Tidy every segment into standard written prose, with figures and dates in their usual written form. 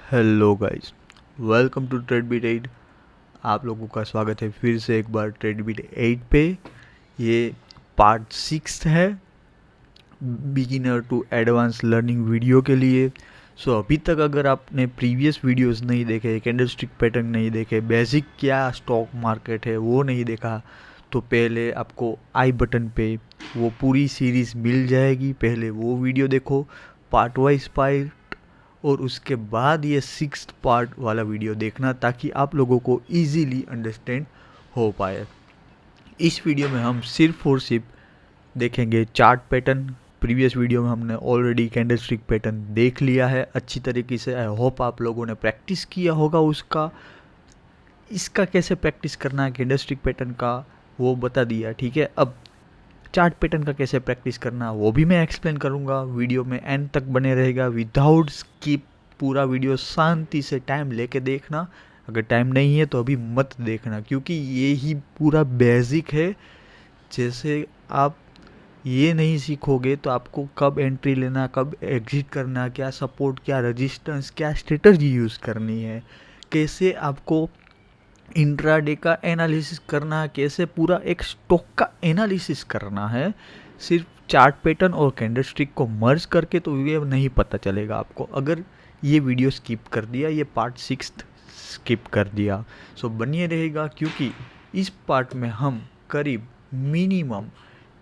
Hello guys, welcome to trade beat 8। आप लोगों का स्वागत है फिर से एक बार ट्रेड बीट 8 पे। ये पार्ट 6 है beginner to advance learning video के लिए। अभी तक अगर आपने प्रीवियस वीडियोस नहीं देखे, कैंडलस्टिक पैटर्न नहीं देखे, बेसिक क्या स्टॉक मार्केट है वो नहीं देखा, तो पहले आपको आई बटन पे वो पूरी सीरीज़ मिल जाएगी। पहले वो वीडियो देखो पार्ट वाइज पार्ट, और उसके बाद ये 6th पार्ट वाला वीडियो देखना ताकि आप लोगों को इजीली अंडरस्टैंड हो पाए। इस वीडियो में हम सिर्फ और सिर्फ देखेंगे चार्ट पैटर्न। प्रीवियस वीडियो में हमने ऑलरेडी कैंडलस्टिक पैटर्न देख लिया है अच्छी तरीके से। आई होप आप लोगों ने प्रैक्टिस किया होगा उसका। इसका कैसे प्रैक्टिस करना है कैंडलस्टिक पैटर्न का वो बता दिया, ठीक है। अब चार्ट पैटर्न का कैसे प्रैक्टिस करना वो भी मैं एक्सप्लेन करूँगा। वीडियो में एंड तक बने रहेगा विदाउट स्किप। पूरा वीडियो शांति से टाइम लेके देखना। अगर टाइम नहीं है तो अभी मत देखना, क्योंकि ये ही पूरा बेसिक है। जैसे आप ये नहीं सीखोगे तो आपको कब एंट्री लेना, कब एग्जिट करना, क्या सपोर्ट, क्या रेजिस्टेंस, क्या स्ट्रेटजी यूज़ करनी है, कैसे आपको इंट्राडे का एनालिसिस करना है, कैसे पूरा एक स्टॉक का एनालिसिस करना है, सिर्फ चार्ट पैटर्न और कैंडलस्टिक को मर्ज करके तो ये नहीं पता चलेगा आपको। अगर ये वीडियो स्किप कर दिया, ये पार्ट 6 स्किप कर दिया, बनिए रहेगा, क्योंकि इस पार्ट में हम करीब मिनिमम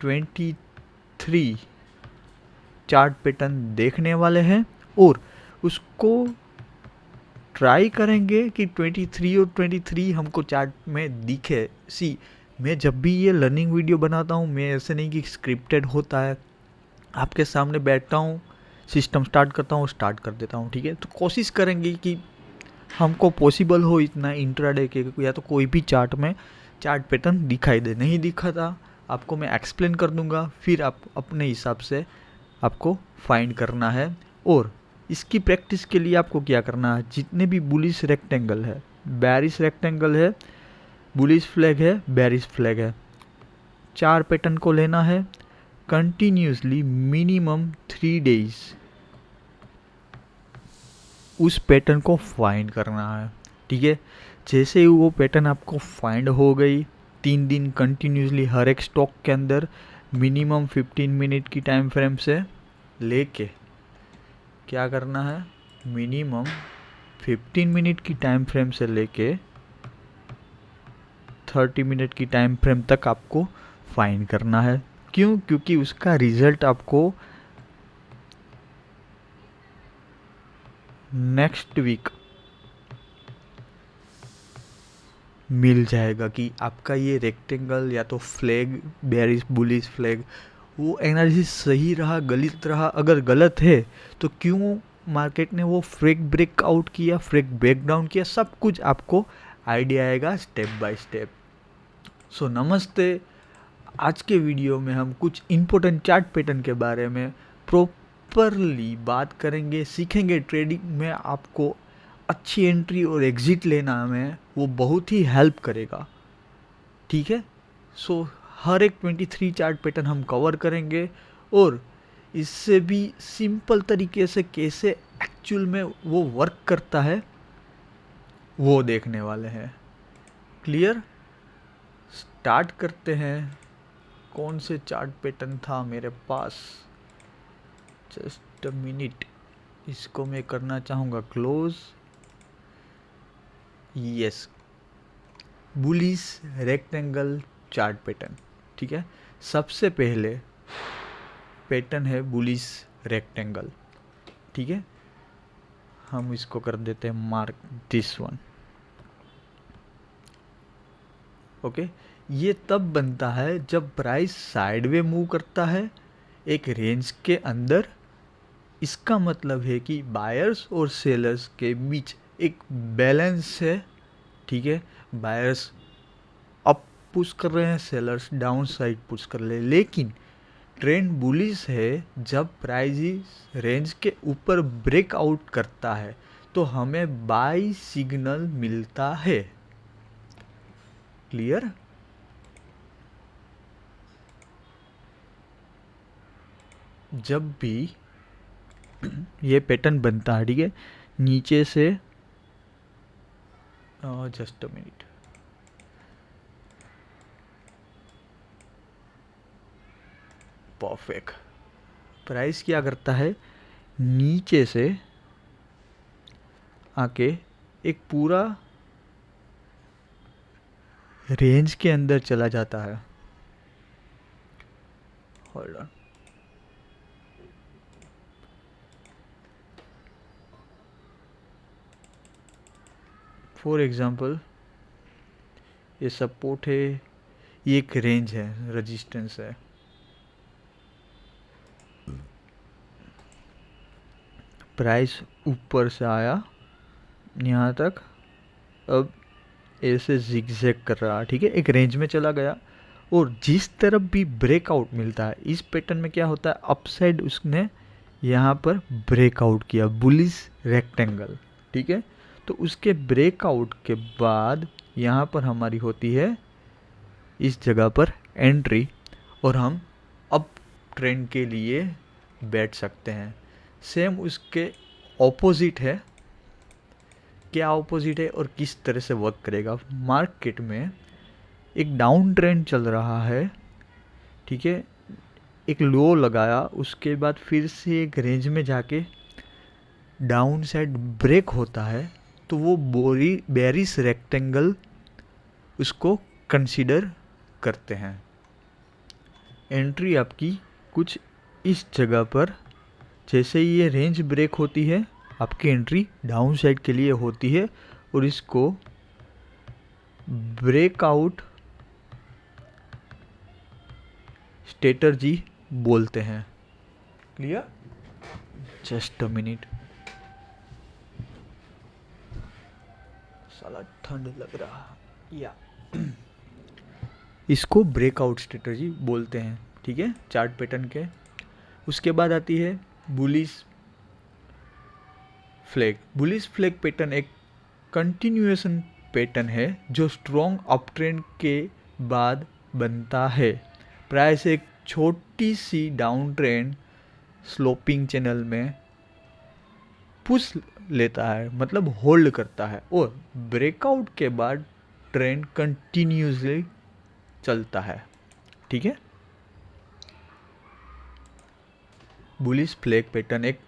23 चार्ट पैटर्न देखने वाले हैं और उसको ट्राई करेंगे कि 23 और 23 हमको चार्ट में दिखे। मैं जब भी ये लर्निंग वीडियो बनाता हूँ, मैं ऐसे नहीं कि स्क्रिप्टेड होता है, आपके सामने बैठता हूँ, सिस्टम स्टार्ट करता हूँ, स्टार्ट कर देता हूँ, ठीक है। तो कोशिश करेंगे कि हमको पॉसिबल हो इतना इंट्राडे के या तो कोई भी चार्ट में चार्ट पैटर्न दिखाई दे। नहीं दिखा था आपको मैं एक्सप्लेन कर दूंगा, फिर आप अपने हिसाब से आपको फाइंड करना है। और इसकी प्रैक्टिस के लिए आपको क्या करना है, जितने भी बुलिश रेक्टेंगल है, बैरिश रेक्टेंगल है, बुलिश फ्लैग है, बैरिश फ्लैग है, चार पैटर्न को लेना है कंटिन्यूसली मिनिमम 3 डेज। उस पैटर्न को फाइंड करना है, ठीक है। जैसे ही वो पैटर्न आपको फाइंड हो गई, 3 दिन कंटिन्यूसली हर एक स्टॉक के अंदर मिनिमम 15 मिनट की टाइम फ्रेम से लेके क्या करना है, मिनिमम 15 मिनट की टाइम फ्रेम से लेके 30 मिनट की टाइम फ्रेम तक आपको फाइंड करना है। क्यों? क्योंकि उसका रिजल्ट आपको नेक्स्ट वीक मिल जाएगा कि आपका ये रेक्टेंगल या तो फ्लैग, बेरिश बुलिश फ्लैग, वो एनालिसिस सही रहा, गलत रहा। अगर गलत है तो क्यों मार्केट ने वो फ्रेक ब्रेकआउट किया, फ्रेक ब्रेकडाउन किया, सब कुछ आपको आइडिया आएगा स्टेप बाय स्टेप। नमस्ते। आज के वीडियो में हम कुछ इम्पोर्टेंट चार्ट पैटर्न के बारे में प्रॉपरली बात करेंगे, सीखेंगे। ट्रेडिंग में आपको अच्छी एंट्री और एग्जिट लेना में वो बहुत ही हेल्प करेगा, ठीक है। हर एक 23 चार्ट पैटर्न हम कवर करेंगे और इससे भी सिंपल तरीके से कैसे एक्चुअल में वो वर्क करता है वो देखने वाले हैं। क्लियर? स्टार्ट करते हैं। कौन से चार्ट पैटर्न था मेरे पास, जस्ट अ मिनट, इसको मैं करना चाहूँगा close. Yes, bullish rectangle chart pattern, ठीक है। सबसे पहले पैटर्न है बुलिश रेक्टेंगल, ठीक है। हम इसको कर देते हैं मार्क दिस वन, ओके। ये तब बनता है जब प्राइस साइडवे मूव करता है एक रेंज के अंदर। इसका मतलब है कि बायर्स और सेलर्स के बीच एक बैलेंस है, ठीक है। बायर्स अप पुश कर रहे हैं, सेलर्स डाउन साइड पुश कर रहे हैं, लेकिन ट्रेंड बुलिश है जब प्राइस रेंज के ऊपर ब्रेकआउट करता है तो हमें बाई सिग्नल मिलता है। क्लियर? जब भी ये पैटर्न बनता है, ठीक है, नीचे से just a minute, perfect. Price क्या करता है, नीचे से आके एक पूरा रेंज के अंदर चला जाता है। होल्ड ऑन, फॉर एग्जांपल ये सपोर्ट है, ये एक रेंज है, रेजिस्टेंस है। प्राइस ऊपर से आया यहाँ तक, अब ऐसे जिगजैग कर रहा है, ठीक है, एक रेंज में चला गया। और जिस तरफ भी ब्रेकआउट मिलता है इस पैटर्न में क्या होता है, अपसाइड उसने यहाँ पर ब्रेकआउट किया, बुलिश रेक्टेंगल, ठीक है। तो उसके ब्रेकआउट के बाद यहाँ पर हमारी होती है इस जगह पर एंट्री, और हम अप ट्रेंड के लिए बैठ सकते हैं। सेम उसके ऑपोजिट है, क्या ऑपोजिट है और किस तरह से वर्क करेगा। मार्केट में एक डाउन ट्रेंड चल रहा है, ठीक है, एक लो लगाया, उसके बाद फिर से एक रेंज में जाके डाउन साइड ब्रेक होता है, तो वो बेरिश रेक्टेंगल उसको कंसीडर करते हैं। एंट्री आपकी कुछ इस जगह पर, जैसे ही ये रेंज ब्रेक होती है आपकी एंट्री डाउन साइड के लिए होती है, और इसको ब्रेकआउट स्ट्रेटजी बोलते हैं। क्लियर? जस्ट अ मिनट, साला ठंड लग रहा, या इसको ब्रेकआउट स्ट्रेटजी बोलते हैं, ठीक है, चार्ट पैटर्न के। उसके बाद आती है bullish flag. Bullish flag pattern एक कंटिन्यूएशन पैटर्न है जो स्ट्रॉन्ग अप ट्रेंड के बाद बनता है। प्राइस एक छोटी सी डाउन ट्रेंड स्लोपिंग चैनल में पुश लेता है, मतलब होल्ड करता है, और ब्रेकआउट के बाद ट्रेंड कंटिन्यूसली चलता है, ठीक है। बुलिश फ्लैग पैटर्न एक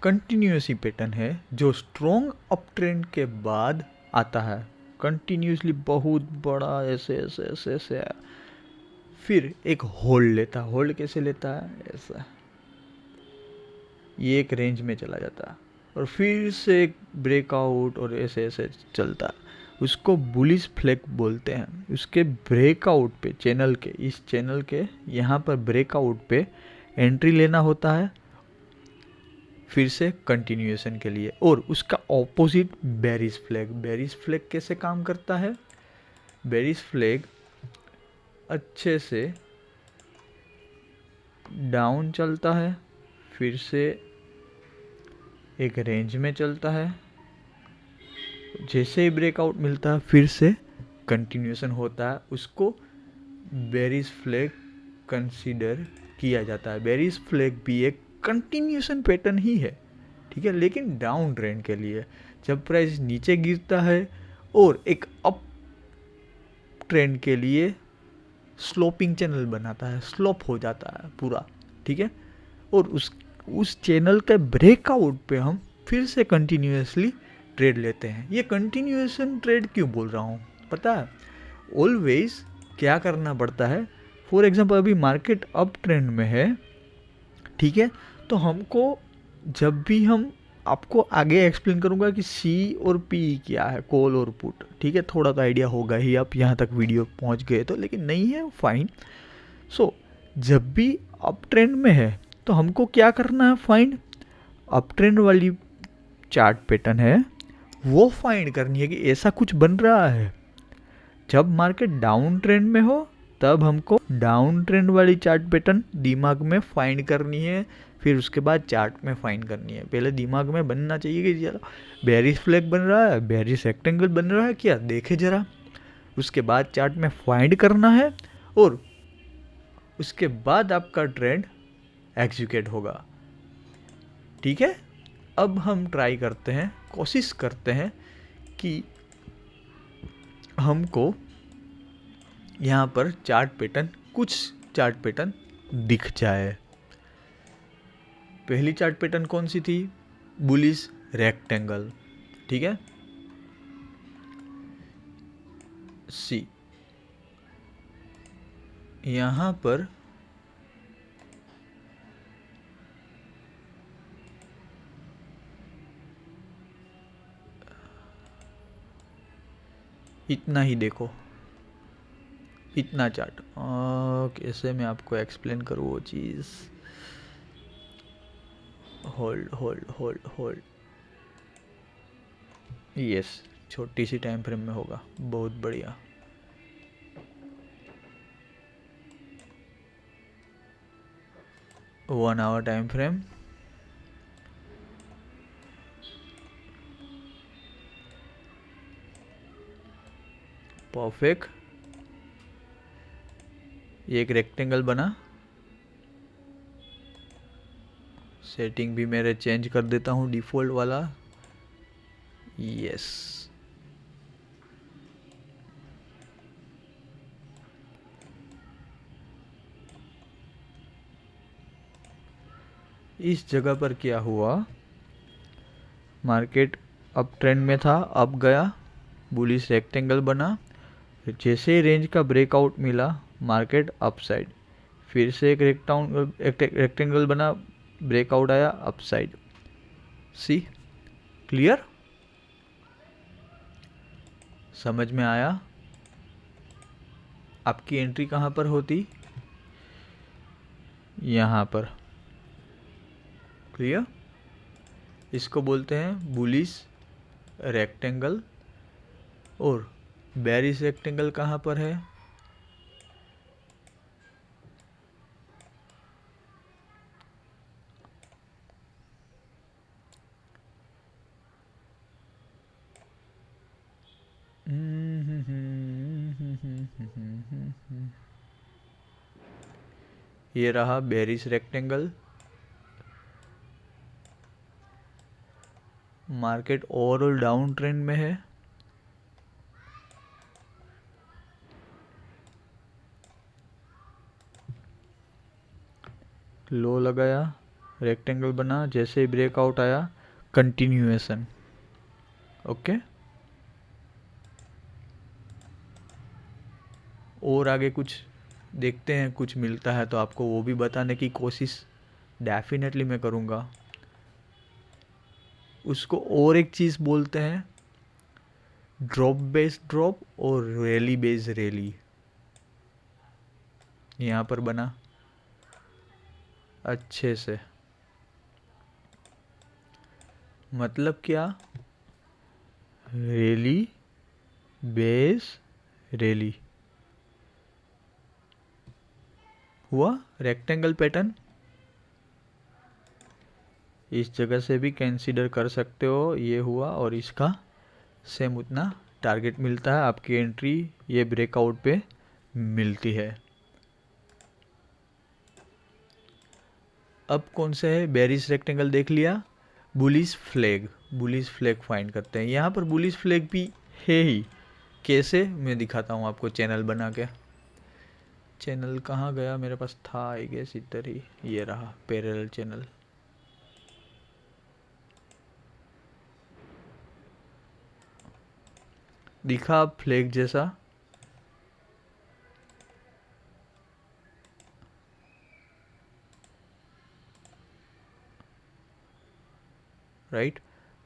कंटिन्यूसी पैटर्न है जो स्ट्रॉन्ग अप ट्रेंड के बाद आता है, कंटिन्यूसली बहुत बड़ा ऐसे ऐसे ऐसे ऐसे, फिर एक होल्ड लेता है। होल्ड कैसे लेता है, ऐसा, ये एक रेंज में चला जाता है और फिर से एक ब्रेकआउट और ऐसे ऐसे चलता है, उसको बुलिश फ्लैग बोलते हैं। उसके ब्रेकआउट पे चैनल के, इस चैनल के यहाँ पर ब्रेकआउट पे एंट्री लेना होता है फिर से कंटिन्यूएशन के लिए। और उसका opposite bearish flag. Bearish flag कैसे काम करता है, बेरिश फ्लैग अच्छे से डाउन चलता है, फिर से एक रेंज में चलता है, जैसे ही ब्रेकआउट मिलता है फिर से कंटिन्यूएशन होता है, उसको बेरिश फ्लैग कंसीडर किया जाता है। बेरिश फ्लैग भी एक कंटिन्यूएशन पैटर्न ही है, ठीक है, लेकिन डाउन ट्रेंड के लिए। जब प्राइस नीचे गिरता है और एक अप ट्रेंड के लिए स्लोपिंग चैनल बनाता है, स्लोप हो जाता है पूरा, ठीक है, और उस चैनल के ब्रेकआउट पे हम फिर से कंटिन्यूसली ट्रेड लेते हैं। ये कंटिन्यूएशन ट्रेड क्यों बोल रहा हूँ पता है, ऑलवेज क्या करना पड़ता है। फॉर एग्जांपल अभी मार्केट अप ट्रेंड में है, ठीक है, तो हमको जब भी हम, आपको आगे एक्सप्लेन करूंगा कि सी और पी क्या है, कॉल और पुट, ठीक है, थोड़ा तो आइडिया होगा ही, आप यहाँ तक वीडियो पहुँच गए तो, लेकिन नहीं है फाइन। सो जब भी अप ट्रेंड में है तो हमको क्या करना है, फाइंड अप ट्रेंड वाली चार्ट पैटर्न है वो फाइंड करनी है कि ऐसा कुछ बन रहा है। जब मार्केट डाउन ट्रेंड में हो तब हमको डाउन ट्रेंड वाली चार्ट पैटर्न दिमाग में फाइंड करनी है, फिर उसके बाद चार्ट में फाइंड करनी है। पहले दिमाग में बनना चाहिए कि चलो बेरिश फ्लैग बन रहा है, बेरिश रेक्टेंगल बन रहा है क्या, देखे जरा, उसके बाद चार्ट में फाइंड करना है, और उसके बाद आपका ट्रेंड एग्जीक्यूट होगा, ठीक है। अब हम ट्राई करते हैं, कोशिश करते हैं कि हमको यहाँ पर कुछ चार्ट पैटर्न दिख जाए। पहली चार्ट पैटर्न कौन सी थी? बुलिश रेक्टेंगल, ठीक है। सी यहाँ पर इतना ही देखो, इतना चार्ट। कैसे मैं आपको एक्सप्लेन करूँ वो चीज़? Hold hold hold hold, yes, छोटी सी टाइम फ्रेम में होगा, बहुत बढ़िया। One hour time frame, perfect. ये एक रेक्टेंगल बना, सेटिंग भी मेरे चेंज कर देता हूँ डिफ़ॉल्ट वाला, यस। इस जगह पर क्या हुआ, मार्केट अप ट्रेंड में था, अब गया, बुलिश रेक्टेंगल बना, जैसे ही रेंज का ब्रेकआउट मिला मार्केट अपसाइड, फिर से एक रेक्टेंगल बना, ब्रेकआउट आया अपसाइड। सी क्लियर? समझ में आया? आपकी एंट्री कहाँ पर होती? यहाँ पर। क्लियर? इसको बोलते हैं बुलिश रेक्टेंगल। और बेरिश रेक्टेंगल कहाँ पर है? ये रहा bearish rectangle. Market overall down trend में है, लो लगाया, रेक्टेंगल बना, जैसे ही ब्रेकआउट आया कंटिन्यूएशन। ओके, और आगे कुछ देखते हैं, कुछ मिलता है तो आपको वो भी बताने की कोशिश डेफिनेटली मैं करूँगा। उसको और एक चीज़ बोलते हैं ड्रॉप बेस ड्रॉप और रैली बेस रैली। यहाँ पर बना अच्छे से, मतलब क्या? रैली बेस रैली हुआ, रेक्टेंगल पैटर्न इस जगह से भी कंसीडर कर सकते हो, ये हुआ, और इसका सेम उतना टारगेट मिलता है, आपकी एंट्री ये ब्रेकआउट पे मिलती है। अब कौन सा है? बेरिश रेक्टेंगल देख लिया। Bullish flag, bullish flag find करते हैं। यहाँ पर बुलिश फ्लैग भी है ही, कैसे मैं दिखाता हूँ आपको चैनल बना के। चैनल कहाँ गया? मेरे पास था आई गेस इधर ही, ये रहा पैरेलल चैनल। दिखा फ्लैग जैसा? राइट।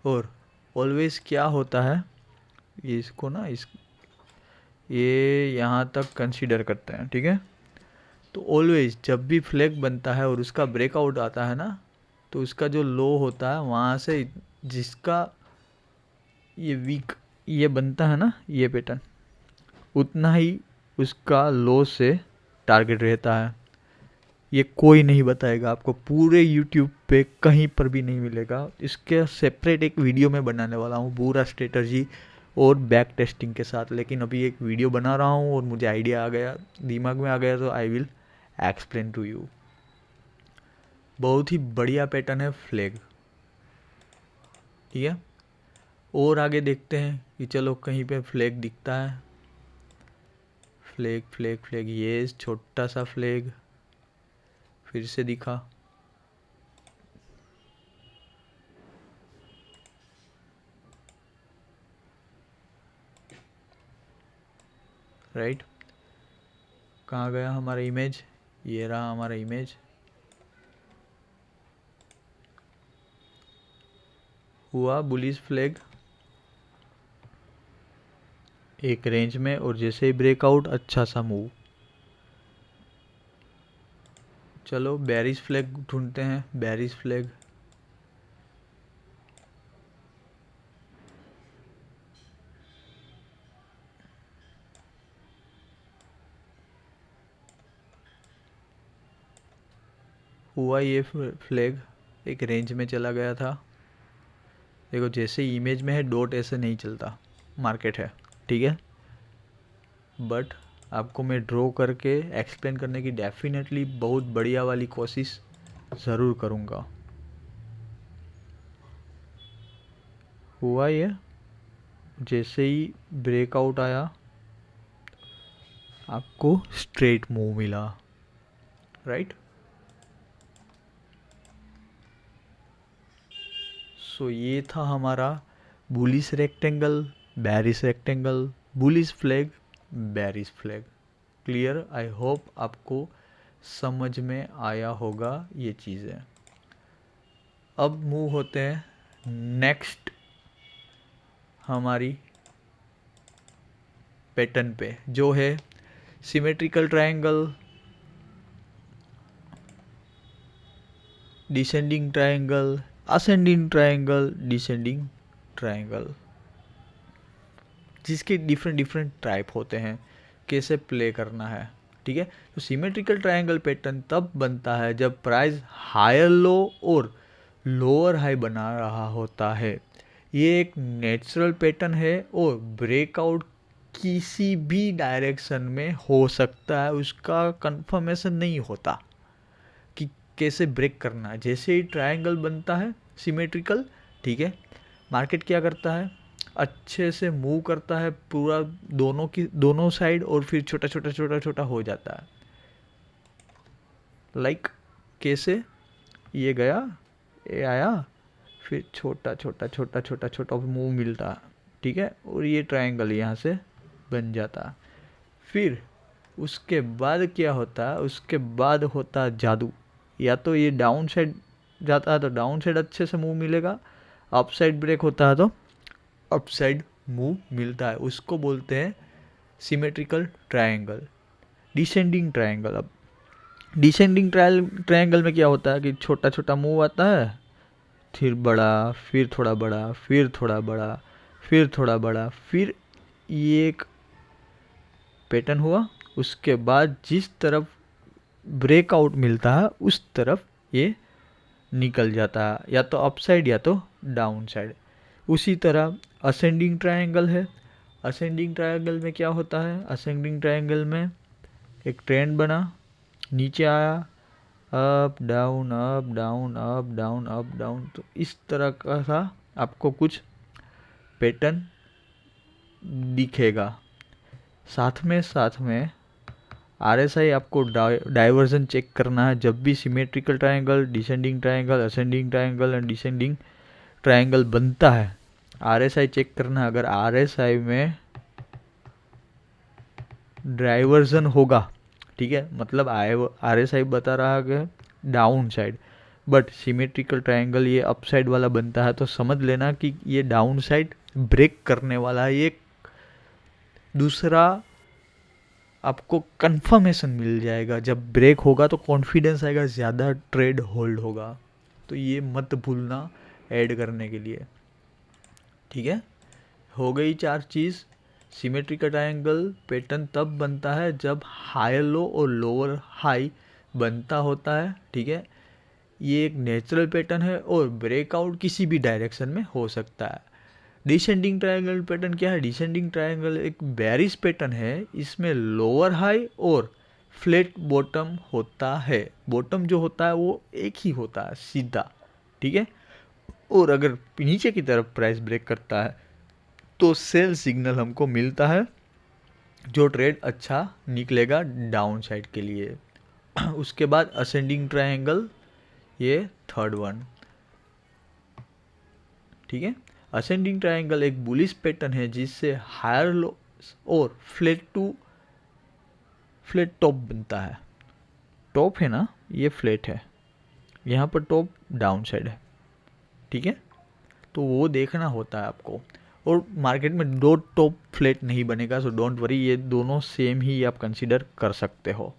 और ऑलवेज क्या होता है, ये इसको ना ये यहाँ तक कंसीडर करते हैं, ठीक है। तो ऑलवेज जब भी फ्लैग बनता है और उसका ब्रेकआउट आता है ना, तो उसका जो लो होता है वहाँ से जिसका ये वीक ये बनता है ना, ये पैटर्न, उतना ही उसका लो से टारगेट रहता है। ये कोई नहीं बताएगा आपको, पूरे यूट्यूब पे कहीं पर भी नहीं मिलेगा। इसके सेपरेट एक वीडियो मैं बनाने वाला हूँ पूरा स्ट्रेटजी और बैक टेस्टिंग के साथ, लेकिन अभी एक वीडियो बना रहा हूँ और मुझे आइडिया आ गया, दिमाग में आ गया, तो I will explain to you. बहुत ही बढ़िया पैटर्न है फ्लैग। ठीक है। और आगे देखते हैं कि चलो कहीं पे फ्लैग दिखता है, फ्लैग फ्लैग फ्लैग, ये छोटा सा फ्लैग फिर से दिखा, राइट। कहाँ गया हमारा इमेज, ये रहा हमारा इमेज, हुआ बुलिश फ्लैग एक रेंज में, और जैसे ही ब्रेकआउट अच्छा सा मूव। चलो बेरिश फ्लैग ढूंढते हैं, बेरिश फ्लैग। हुआ ये फ्लैग एक रेंज में चला गया था। देखो जैसे इमेज में है डॉट ऐसे नहीं चलता, मार्केट है, ठीक है। बट आपको मैं ड्रॉ करके एक्सप्लेन करने की डेफिनेटली बहुत बढ़िया वाली कोशिश ज़रूर करूँगा। हुआ ये, जैसे ही ब्रेकआउट आया आपको स्ट्रेट मूव मिला, राइट। सो ये था हमारा bullish rectangle, bearish rectangle, bullish flag, bearish flag. Clear, I hope आपको समझ में आया होगा ये चीज़ें। अब मूव होते हैं नेक्स्ट हमारी पैटर्न पे, जो है symmetrical triangle, descending triangle, ascending triangle, descending triangle, जिसके डिफरेंट डिफरेंट टाइप होते हैं, कैसे प्ले करना है, ठीक है। तो सिमेट्रिकल ट्रायंगल पैटर्न तब बनता है जब प्राइस हायर लो और लोअर हाई बना रहा होता है। ये एक नेचुरल पैटर्न है और ब्रेकआउट किसी भी डायरेक्शन में हो सकता है, उसका कंफर्मेशन नहीं होता कि कैसे ब्रेक करना है। जैसे ही ट्रायंगल बनता है सिमेट्रिकल, ठीक है, मार्केट क्या करता है, अच्छे से मूव करता है पूरा दोनों साइड, और फिर छोटा छोटा छोटा छोटा हो जाता है। लाइक कैसे, ये गया, ये आया, फिर छोटा छोटा छोटा छोटा छोटा मूव मिलता है, ठीक है, और ये ट्रायंगल यहाँ से बन जाता है। फिर उसके बाद क्या होता है, उसके बाद होता है जादू। या तो ये डाउन साइड जाता है तो डाउन साइड अच्छे से मूव मिलेगा, अप साइड ब्रेक होता है तो अप साइड मूव मिलता है, उसको बोलते हैं सिमेट्रिकल ट्रायंगल। डिसेंडिंग ट्रायंगल, अब डिसेंडिंग ट्रायंगल में क्या होता है कि छोटा छोटा मूव आता है, फिर बड़ा, फिर थोड़ा बड़ा, फिर थोड़ा बड़ा, फिर थोड़ा बड़ा, फिर ये एक पैटर्न हुआ, उसके बाद जिस तरफ ब्रेकआउट मिलता है उस तरफ ये निकल जाता है, या तो अप साइड या तो डाउन साइड। उसी तरह असेंडिंग ट्रायंगल है। असेंडिंग ट्रायंगल में क्या होता है, असेंडिंग ट्रायंगल में एक ट्रेंड बना, नीचे आया, up down up down up down up down, तो इस तरह का सा आपको कुछ पैटर्न दिखेगा। साथ में आरएसआई आपको डाइवर्जन चेक करना है। जब भी symmetrical triangle, descending triangle, ascending triangle and descending triangle बनता है, आरएसआई चेक करना है। अगर आरएसआई में डाइवर्जन होगा, ठीक है, मतलब आरएसआई बता रहा है down side, but symmetrical triangle ये अप साइड वाला बनता है, तो समझ लेना कि ये डाउन साइड ब्रेक करने वाला है। ये दूसरा आपको कंफर्मेशन मिल जाएगा, जब ब्रेक होगा तो कॉन्फिडेंस आएगा, ज़्यादा ट्रेड होल्ड होगा। तो ये मत भूलना ऐड करने के लिए, ठीक है। हो गई 4 चीज़। सिमेट्रिकल ट्रायंगल पैटर्न तब बनता है जब हायर लो और लोअर हाई बनता होता है, ठीक है। ये एक नेचुरल पैटर्न है और ब्रेकआउट किसी भी डायरेक्शन में हो सकता है। डिसेंडिंग ट्रायंगल पैटर्न क्या है, डिसेंडिंग ट्रायंगल एक बेरिश पैटर्न है, इसमें लोअर हाई और फ्लैट बॉटम होता है। बॉटम जो होता है वो एक ही होता है, सीधा, ठीक है, और अगर नीचे की तरफ प्राइस ब्रेक करता है तो सेल सिग्नल हमको मिलता है, जो ट्रेड अच्छा निकलेगा डाउन साइड के लिए। उसके बाद असेंडिंग ट्रायंगल, ये थर्ड वन, ठीक है। असेंडिंग ट्रायंगल एक बुलिश पैटर्न है जिससे हायर लो और फ्लैट टॉप बनता है। टॉप है ना, ये फ्लैट है, यहाँ पर टॉप डाउन साइड है, ठीक है। तो वो देखना होता है आपको। और मार्केट में दो टॉप फ्लैट नहीं बनेगा, सो डोंट वरी, ये दोनों सेम ही आप कंसीडर कर सकते हो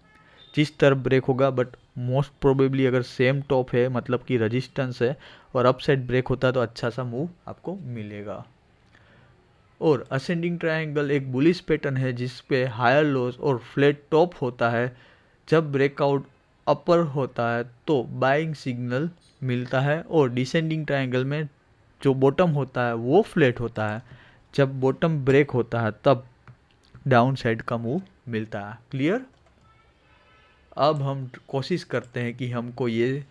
जिस तरफ ब्रेक होगा। बट मोस्ट प्रोबेबली अगर सेम टॉप है, मतलब कि रेजिस्टेंस है, और अप साइड ब्रेक होता है तो अच्छा सा मूव आपको मिलेगा। और असेंडिंग ट्रायंगल एक बुलिश पैटर्न है जिस पे हायर लोज और फ्लैट टॉप होता है। जब ब्रेकआउट अपर होता है तो बाइंग सिग्नल मिलता है, और डिसेंडिंग ट्रायंगल में जो बॉटम होता है वो फ्लैट होता है। जब बॉटम ब्रेक होता है तब डाउन साइड का मूव मिलता है। क्लियर? अब हम कोशिश करते हैं कि हमको ये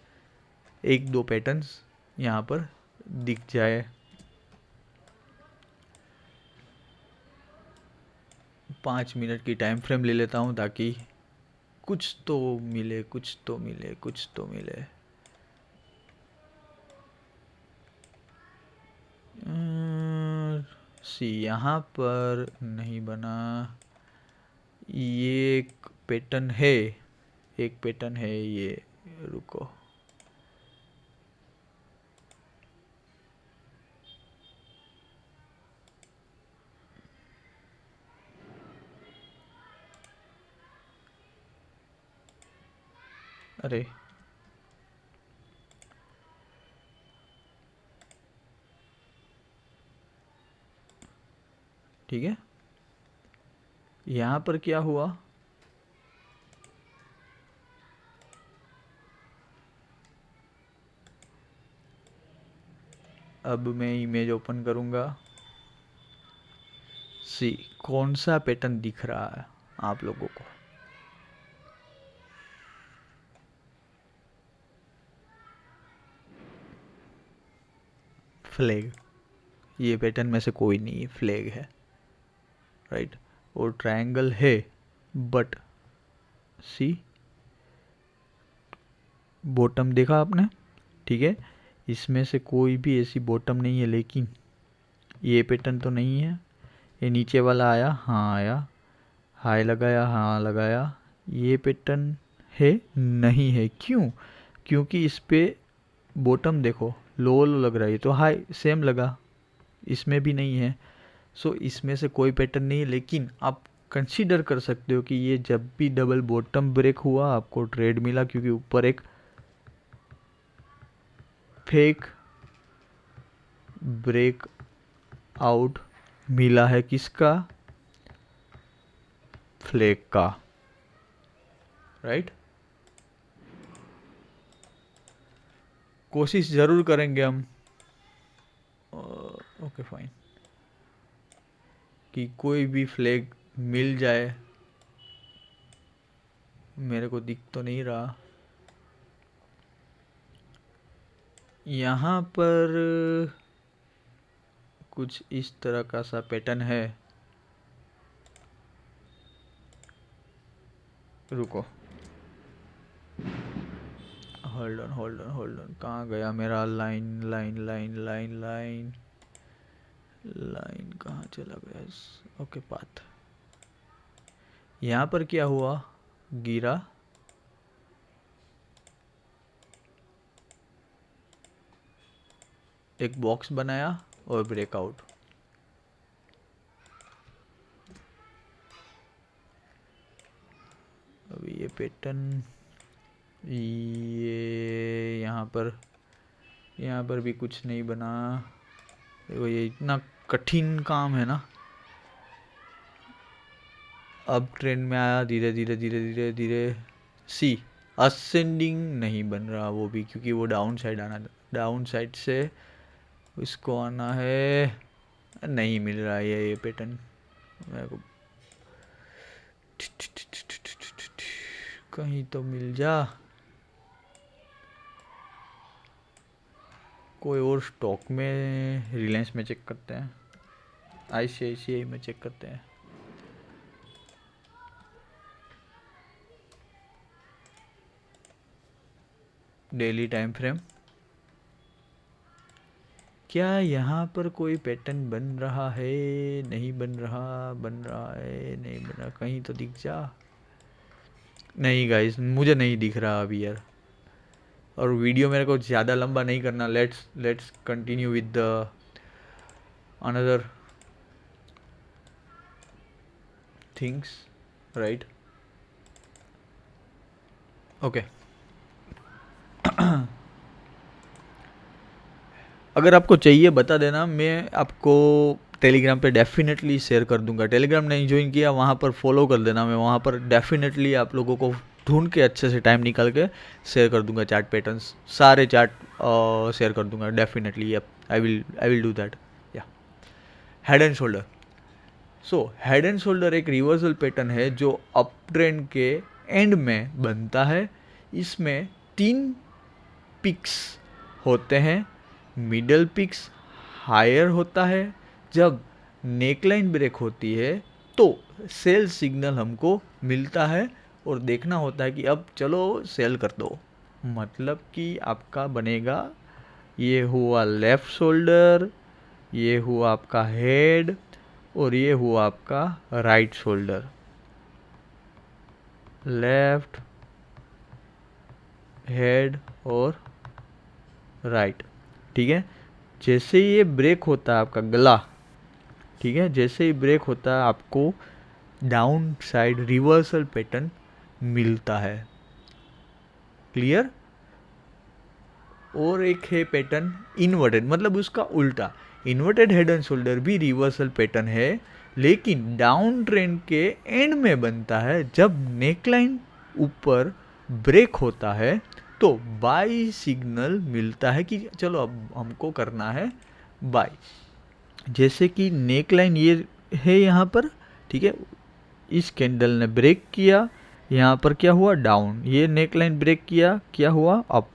एक दो पैटर्न्स यहाँ पर दिख जाए। 5 मिनट की टाइम फ्रेम ले लेता हूँ ताकि कुछ तो मिले, कुछ तो मिले, कुछ तो मिले। सी यहाँ पर नहीं बना, ये एक पैटर्न है, एक पैटर्न है ये, रुको। अरे ठीक है, यहाँ पर क्या हुआ, अब मैं इमेज ओपन करूँगा। सी कौन सा पैटर्न दिख रहा है आप लोगों को? फ्लैग, ये पैटर्न में से कोई नहीं है, फ्लैग है, राइट। और ट्रायंगल है, बट सी बॉटम देखा आपने, ठीक है। इसमें से कोई भी ऐसी बॉटम नहीं है, लेकिन ये पैटर्न तो नहीं है। ये नीचे वाला आया, हाँ आया, हाई लगाया, हाँ लगाया, ये पैटर्न है नहीं है। क्यों? क्योंकि इस पे बॉटम देखो, लो लो लग रहा है, ये तो हाई सेम लगा, इसमें भी नहीं है। सो इसमें से कोई पैटर्न नहीं है, लेकिन आप कंसीडर कर सकते हो कि ये जब भी डबल बॉटम ब्रेक हुआ आपको ट्रेड मिला, क्योंकि ऊपर एक फेक ब्रेक आउट मिला है, किसका? फ्लैग का, राइट। कोशिश ज़रूर करेंगे हम, ओके फाइन, कि कोई भी फ्लैग मिल जाए। मेरे को दिख तो नहीं रहा यहाँ पर, कुछ इस तरह का सा पैटर्न है। रुको, hold on hold on hold on, कहाँ गया मेरा line line line line line line, कहाँ चला गया? ओके पाथ, यहाँ पर क्या हुआ, गिरा, एक बॉक्स बनाया और ब्रेकआउट। अभी ये पैटर्न, ये यहाँ पर भी कुछ नहीं बना। देखो ये इतना कठिन काम है ना। अब ट्रेंड में आया, धीरे धीरे धीरे धीरे धीरे, सी असेंडिंग नहीं बन रहा वो भी, क्योंकि वो डाउन साइड आना, डाउन साइड से इसको आना है, नहीं मिल रहा है ये पैटर्न मेरे को। कहीं तो मिल जा। कोई और स्टॉक में, रिलायंस में चेक करते हैं, ICICI में चेक करते हैं। डेली टाइम फ्रेम, क्या यहाँ पर कोई पैटर्न बन रहा है? नहीं बन रहा, बन रहा है, नहीं बन रहा, कहीं तो दिख जा। नहीं गाइस, मुझे नहीं दिख रहा अभी यार। और वीडियो मेरे को ज़्यादा लंबा नहीं करना। Let's continue with the another things, right? Okay. अगर आपको चाहिए बता देना, मैं आपको टेलीग्राम पे डेफिनेटली शेयर कर दूंगा। टेलीग्राम नहीं ज्वाइन किया, वहाँ पर फॉलो कर देना। मैं वहाँ पर डेफिनेटली आप लोगों को ढूंढ के अच्छे से टाइम निकाल के शेयर कर दूंगा। चार्ट पैटर्न्स, सारे चार्ट शेयर कर दूंगा definitely. I will do that. या head and shoulder. So head and shoulder एक रिवर्सल पैटर्न है जो अप ट्रेंड के एंड में बनता है। इसमें 3 पिक्स होते हैं। मिडल पिक्स हायर होता है। जब नेकलाइन ब्रेक होती है तो सेल सिग्नल हमको मिलता है और देखना होता है कि अब चलो सेल कर दो। मतलब कि आपका बनेगा, ये हुआ लेफ्ट शोल्डर, ये हुआ आपका हेड, और ये हुआ आपका राइट शोल्डर। लेफ्ट, हेड और राइट, ठीक है। जैसे ही ये ब्रेक होता है आपका गला, ठीक है, जैसे ही ब्रेक होता है आपको डाउन साइड रिवर्सल पैटर्न मिलता है। क्लियर? और एक है पैटर्न इन्वर्टेड, मतलब उसका उल्टा। इन्वर्टेड हेड एंड शोल्डर भी रिवर्सल पैटर्न है, लेकिन डाउन ट्रेंड के एंड में बनता है। जब नेकलाइन ऊपर ब्रेक होता है तो बाई सिग्नल मिलता है कि चलो अब हमको करना है बाई। जैसे कि नेकलाइन ये है यहाँ पर, ठीक है, इस कैंडल ने ब्रेक किया, यहाँ पर क्या हुआ, डाउन। ये नेकलाइन ब्रेक किया, क्या हुआ, अप।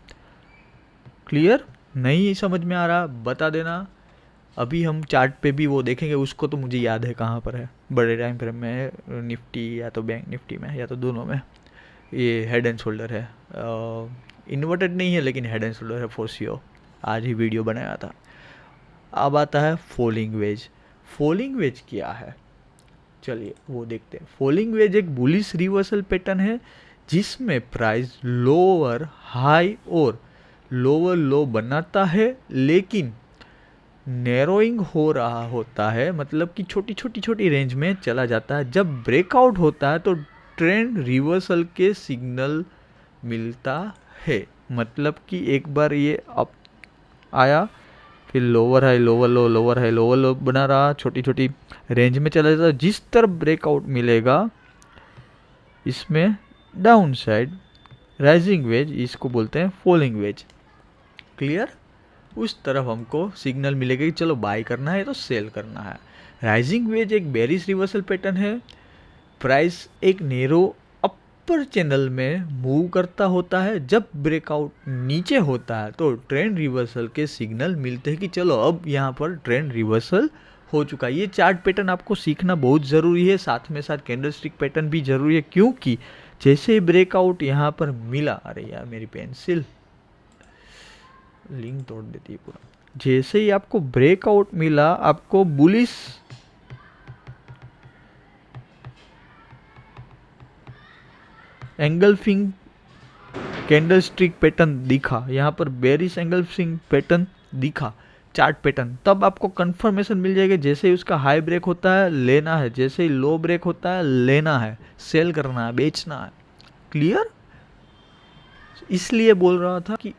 क्लियर? नहीं समझ में आ रहा बता देना। अभी हम चार्ट पे भी वो देखेंगे, उसको तो मुझे याद है कहाँ पर है। बड़े टाइम फ्रेम में है, निफ्टी या तो बैंक निफ्टी में, या तो दोनों में। ये हेड एंड शोल्डर है, इन्वर्टेड नहीं है लेकिन हेड एंड शोल्डर है फॉर श्योर। आज ही वीडियो बनाया था। अब आता है फॉलिंग वेज। फॉलिंग वेज क्या है, चलिए वो देखते हैं। फॉलिंग वेज एक बुलिश रिवर्सल पैटर्न है जिसमें प्राइस लोअर हाई और लोअर लो बनाता है, लेकिन नैरोइंग हो रहा होता है, मतलब कि छोटी छोटी छोटी रेंज में चला जाता है। जब ब्रेकआउट होता है तो ट्रेंड रिवर्सल के सिग्नल मिलता है। मतलब कि एक बार ये अप आया, फिर लोअर हाई लोअर लो, लोअर हाई लोअर लो बना रहा, छोटी छोटी रेंज में चला जाता। जिस तरफ ब्रेकआउट मिलेगा इसमें डाउन साइड राइजिंग वेज, इसको बोलते हैं फॉलिंग वेज। क्लियर? उस तरफ हमको सिग्नल मिलेगा कि चलो बाय करना है तो सेल करना है। राइजिंग वेज एक बेरिश रिवर्सल पैटर्न है। प्राइस एक नेरो अपर चैनल में मूव करता होता है। जब ब्रेकआउट नीचे होता है तो ट्रेंड रिवर्सल के सिग्नल मिलते हैं कि चलो अब यहाँ पर ट्रेंड रिवर्सल हो चुका है। ये चार्ट पैटर्न आपको सीखना बहुत ज़रूरी है, साथ में साथ कैंडलस्टिक पैटर्न भी ज़रूरी है, क्योंकि जैसे ही ब्रेकआउट यहाँ पर मिला, अरे यार मेरी पेंसिल लिंक तोड़ देती है पूरा। जैसे ही आपको ब्रेकआउट मिला, आपको bullish engulfing candle stick pattern दिखा, यहाँ पर बेरिश एंगल्फिंग पैटर्न दिखा चार्ट पैटर्न, तब आपको कंफर्मेशन मिल जाएगा। जैसे ही उसका हाई ब्रेक होता है लेना है, जैसे ही लो ब्रेक होता है लेना है, सेल करना है, बेचना है। क्लियर? इसलिए बोल रहा था कि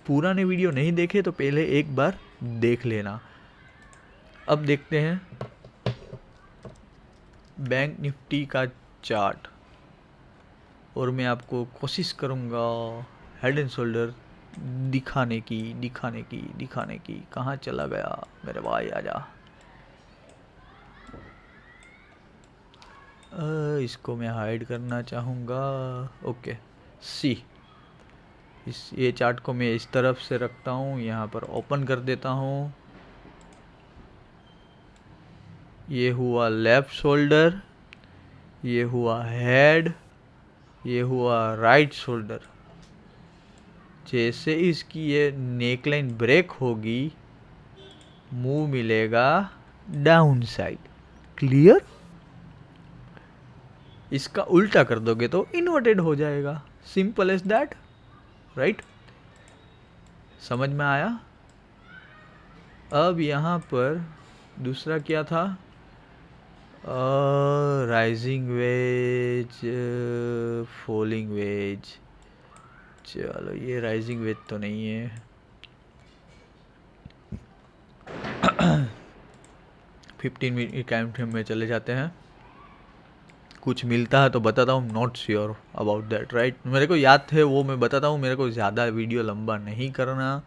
पुराने वीडियो नहीं देखे तो पहले एक बार देख लेना। अब देखते हैं बैंक निफ्टी का चार्ट, और मैं आपको कोशिश करूँगा हेड एंड शोल्डर दिखाने की। कहाँ चला गया मेरे भाई, आजा। इसको मैं हाइड करना चाहूँगा। ओके, सी, ये चार्ट को मैं इस तरफ से रखता हूँ, यहाँ पर ओपन कर देता हूँ। ये हुआ लेफ्ट शोल्डर, ये हुआ हेड, ये हुआ राइट शोल्डर। जैसे इसकी ये नेकलाइन ब्रेक होगी, मूव मिलेगा डाउन साइड। क्लियर? इसका उल्टा कर दोगे तो इन्वर्टेड हो जाएगा। Simple as that, right? समझ में आया? अब यहाँ पर दूसरा क्या था? Rising wedge, falling wedge. चलो ये राइजिंग वेज तो नहीं है। 15 मिनट टाइम फ्रेम में चले जाते हैं। कुछ मिलता है तो बताता हूँ, not sure about that, right? मेरे को याद थे वो मैं बताता हूँ। मेरे को ज़्यादा वीडियो लंबा नहीं करना,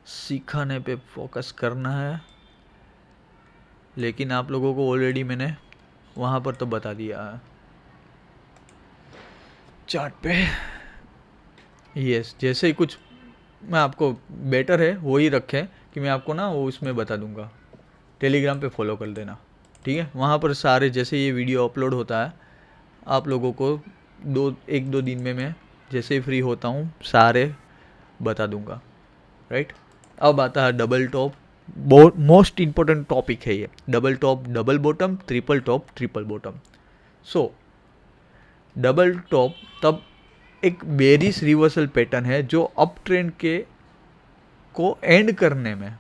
सीखने पे फोकस करना है। लेकिन आप लोगों को ऑलरेडी मैंने वहाँ पर तो बता दिया है चार्ट पे। यस, जैसे ही कुछ मैं आपको बेटर है वो ही रखें कि मैं आपको ना वो उसमें बता दूंगा। टेलीग्राम पे फॉलो कर देना, ठीक है? वहाँ पर सारे जैसे ये वीडियो अपलोड होता है, आप लोगों को 1-2 दिन में मैं जैसे ही फ्री होता हूँ सारे बता दूंगा, राइट? अब आता है डबल टॉप। बहुत मोस्ट इम्पोर्टेंट टॉपिक है ये। Double top, double bottom, triple top, triple bottom. सो डबल टॉप तब एक बेरिश रिवर्सल पैटर्न है जो अप ट्रेंड के को एंड करने में,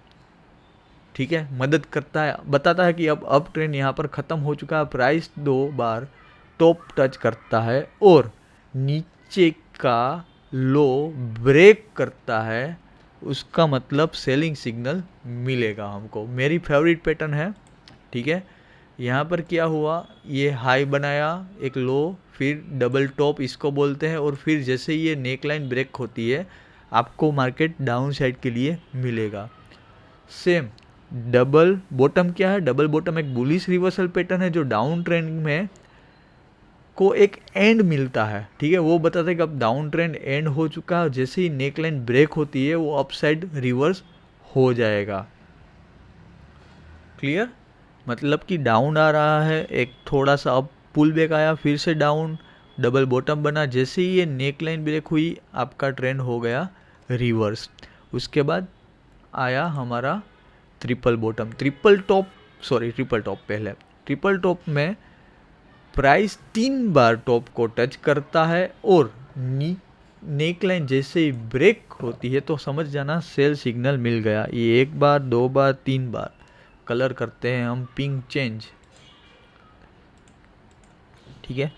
ठीक है, मदद करता है। बताता है कि अब अप ट्रेंड यहाँ पर ख़त्म हो चुका है, प्राइस 2 बार टॉप टच करता है और नीचे का लो ब्रेक करता है, उसका मतलब सेलिंग सिग्नल मिलेगा हमको। मेरी फेवरेट पैटर्न है, ठीक है? यहाँ पर क्या हुआ, ये हाई बनाया, एक लो, फिर डबल टॉप इसको बोलते हैं, और फिर जैसे ये नेक लाइन ब्रेक होती है आपको मार्केट डाउन साइड के लिए मिलेगा। सेम डबल बॉटम क्या है? डबल बॉटम एक बुलिश रिवर्सल पैटर्न है जो डाउन ट्रेंड में को एक एंड मिलता है, ठीक है? वो बताते हैं कि अब डाउन ट्रेंड एंड हो चुका है, जैसे ही नेक लाइन ब्रेक होती है वो अप साइड रिवर्स हो जाएगा। क्लियर? मतलब कि डाउन आ रहा है, एक थोड़ा सा अप पुल बैक आया, फिर से डाउन, डबल बॉटम बना, जैसे ही ये नेक लाइन ब्रेक हुई आपका ट्रेंड हो गया रिवर्स। उसके बाद आया हमारा ट्रिपल बॉटम, ट्रिपल टॉप पहले। ट्रिपल टॉप में प्राइस 3 बार टॉप को टच करता है और नेक लाइन जैसे ही ब्रेक होती है तो समझ जाना सेल सिग्नल मिल गया। ये 1 बार, 2 बार, 3 बार। कलर करते हैं हम पिंक चेंज, ठीक है?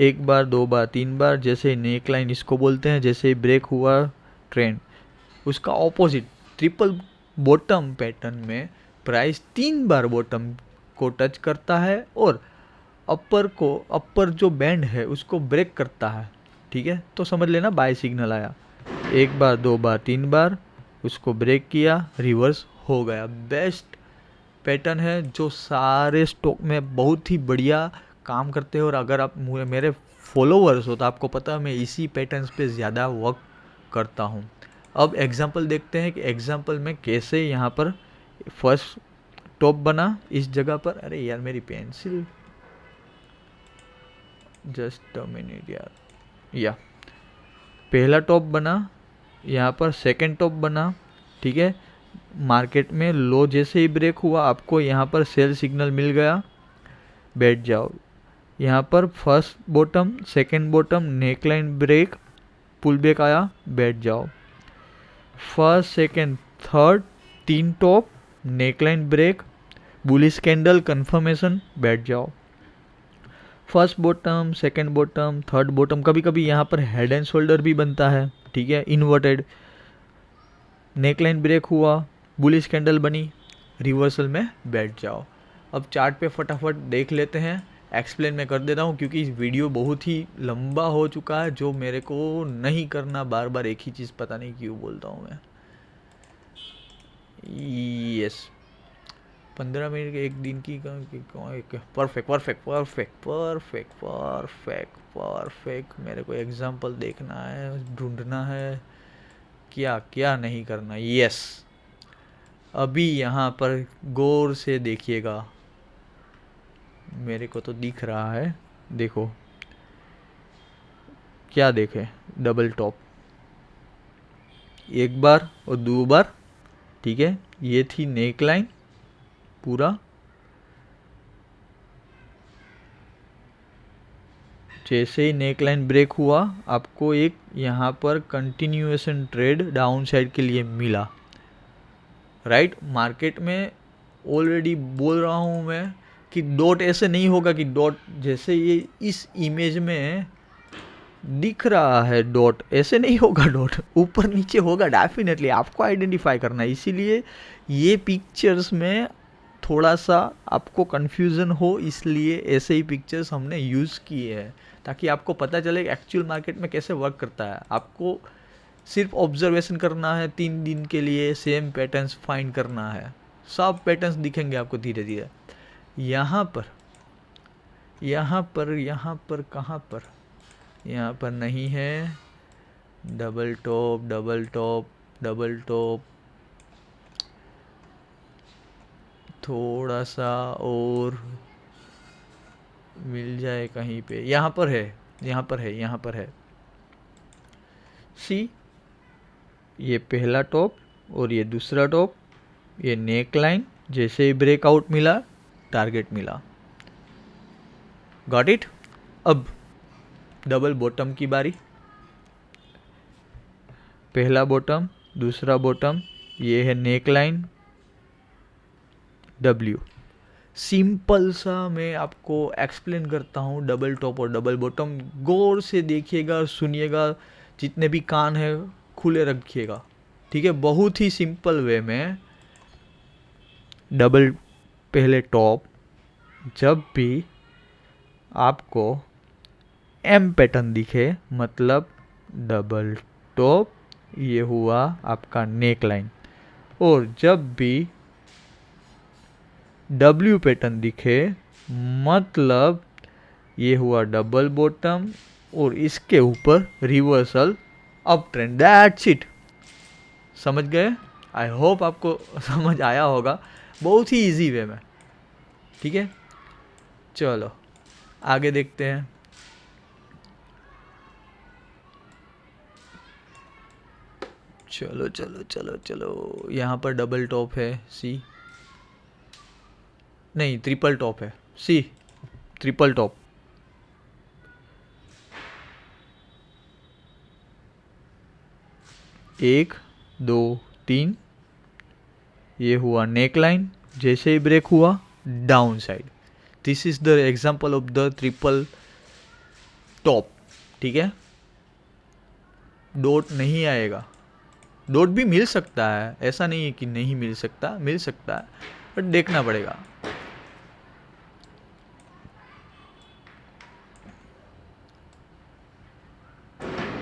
1 बार, 2 बार, 3 बार, जैसे नेक लाइन इसको बोलते हैं, जैसे ब्रेक हुआ ट्रेंड। उसका ऑपोजिट ट्रिपल बॉटम पैटर्न में प्राइस 3 बार बॉटम को टच करता है और अपर जो बैंड है उसको ब्रेक करता है, ठीक है? तो समझ लेना बाय सिग्नल आया। 1 बार, 2 बार, 3 बार उसको ब्रेक किया, रिवर्स हो गया। बेस्ट पैटर्न है जो सारे स्टॉक में बहुत ही बढ़िया काम करते हैं। और अगर आप मेरे फॉलोवर्स हो तो आपको पता है मैं इसी पैटर्न्स पे ज़्यादा वर्क करता हूँ। अब एग्जांपल देखते हैं कि एग्जांपल में कैसे यहाँ पर फर्स्ट टॉप बना इस जगह पर। अरे यार मेरी पेंसिल, जस्ट अ मिनट यार। या पहला टॉप बना, यहाँ पर सेकंड टॉप बना, ठीक है? मार्केट में लो जैसे ही ब्रेक हुआ आपको यहाँ पर सेल सिग्नल मिल गया, बैठ जाओ। यहाँ पर first bottom, second bottom, neckline break, pull back आया, बैठ जाओ। First, second, third, 3 top, neckline break, bullish candle confirmation, बैठ जाओ। First bottom, second bottom, third bottom, कभी कभी यहाँ पर हेड एंड शोल्डर भी बनता है, ठीक है? इन्वर्टेड। नेकलाइन ब्रेक हुआ, बुलिश कैंडल बनी, रिवर्सल में बैठ जाओ। अब चार्ट पे फटाफट देख लेते हैं। एक्सप्लेन मैं कर देता हूँ क्योंकि इस वीडियो बहुत ही लंबा हो चुका है, जो मेरे को नहीं करना, बार बार एक ही चीज़, पता नहीं क्यों बोलता हूँ मैं। यस, 15 मिनट के एक दिन की perfect perfect perfect perfect perfect perfect. मेरे को एग्जांपल देखना है, ढूंढना है, क्या क्या नहीं करना। यस, अभी यहाँ पर गौर से देखिएगा, मेरे को तो दिख रहा है। देखो क्या देखे, डबल टॉप एक बार और दो बार, ठीक है। ये थी नेक लाइन पूरा, जैसे ही नेक लाइन ब्रेक हुआ आपको एक यहाँ पर कंटिन्यूएशन ट्रेड डाउन साइड के लिए मिला, राइट। मार्केट में ऑलरेडी बोल रहा हूँ मैं कि डॉट ऐसे नहीं होगा कि डॉट जैसे ये इस इमेज में दिख रहा है, डॉट ऐसे नहीं होगा, डॉट ऊपर नीचे होगा डेफिनेटली, आपको आइडेंटिफाई करना है। इसीलिए ये पिक्चर्स में थोड़ा सा आपको कन्फ्यूज़न हो, इसलिए ऐसे ही पिक्चर्स हमने यूज़ किए हैं ताकि आपको पता चले एक्चुअल मार्केट में कैसे वर्क करता है। आपको सिर्फ ऑब्जर्वेशन करना है, 3 दिन के लिए सेम पैटर्न्स फाइंड करना है, सब पैटर्न्स दिखेंगे आपको धीरे धीरे। यहाँ पर यहाँ पर यहाँ पर कहाँ पर, यहाँ पर नहीं है। Double top double top double top, थोड़ा सा और मिल जाए कहीं पे। यहाँ पर है, यहाँ पर है, यहाँ पर है। सी, ये पहला टॉप और ये दूसरा टॉप, ये नेक लाइन, जैसे ही ब्रेकआउट मिला टारगेट मिला। Got it. अब डबल बॉटम की बारी, पहला बॉटम दूसरा बॉटम, ये है नेक लाइन डब्ल्यू। सिंपल सा मैं आपको एक्सप्लेन करता हूँ डबल टॉप और डबल बॉटम, गौर से देखिएगा और सुनिएगा, जितने भी कान है खुले रखिएगा, ठीक है। बहुत ही सिंपल वे में, डबल पहले टॉप, जब भी आपको एम पैटर्न दिखे मतलब डबल टॉप, ये हुआ आपका नेक लाइन। और जब भी डब्ल्यू पैटर्न दिखे मतलब ये हुआ डबल बॉटम और इसके ऊपर reversal up trend. That's it. समझ गए? आई होप आपको समझ आया होगा, बहुत ही इजी वे में, ठीक है। चलो आगे देखते हैं। चलो चलो चलो चलो, यहाँ पर डबल टॉप है, सी नहीं ट्रिपल टॉप है, सी ट्रिपल टॉप। एक दो तीन, ये हुआ नेक लाइन, जैसे ही ब्रेक हुआ down side. This is the example of the triple top, ठीक है। डॉट नहीं आएगा, डॉट भी मिल सकता है, ऐसा नहीं है कि नहीं मिल सकता, मिल सकता है, बट देखना पड़ेगा।